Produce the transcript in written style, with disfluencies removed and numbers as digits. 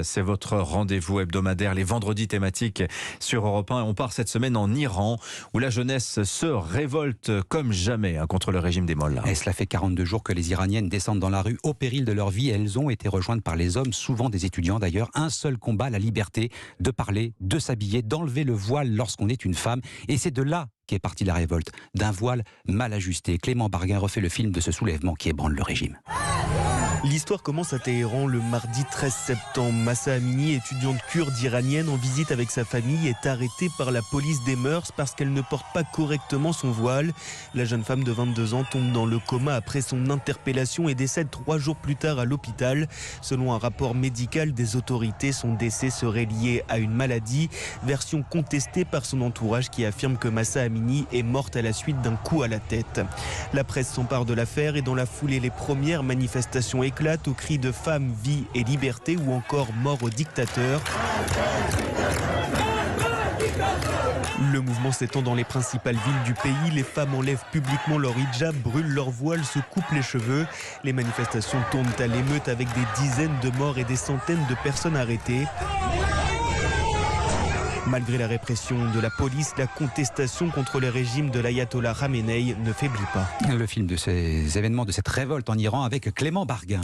C'est votre rendez-vous hebdomadaire, les vendredis thématiques sur Europe 1. On part cette semaine en Iran, où la jeunesse se révolte comme jamais contre le régime des mollahs. Et cela fait 42 jours que les Iraniennes descendent dans la rue au péril de leur vie. Elles ont été rejointes par les hommes, souvent des étudiants d'ailleurs. Un seul combat, la liberté de parler, de s'habiller, d'enlever le voile lorsqu'on est une femme. Et c'est de là qu'est partie la révolte, d'un voile mal ajusté. Clément Barguin refait le film de ce soulèvement qui ébranle le régime. L'histoire commence à Téhéran le mardi 13 septembre. Mahsa Amini, étudiante kurde iranienne en visite avec sa famille, est arrêtée par la police des mœurs parce qu'elle ne porte pas correctement son voile. La jeune femme de 22 ans tombe dans le coma après son interpellation et décède 3 jours plus tard à l'hôpital. Selon un rapport médical des autorités, son décès serait lié à une maladie. Version contestée par son entourage qui affirme que Mahsa Amini est morte à la suite d'un coup à la tête. La presse s'empare de l'affaire et dans la foulée, les premières manifestations éclate aux cris de femmes, vie et liberté ou encore mort au dictateur. Le mouvement s'étend dans les principales villes du pays. Les femmes enlèvent publiquement leur hijab, brûlent leur voile, se coupent les cheveux. Les manifestations tournent à l'émeute avec des dizaines de morts et des centaines de personnes arrêtées. Malgré la répression de la police, la contestation contre le régime de l'ayatollah Khamenei ne faiblit pas. Le film de ces événements, de cette révolte en Iran avec Clément Barguin.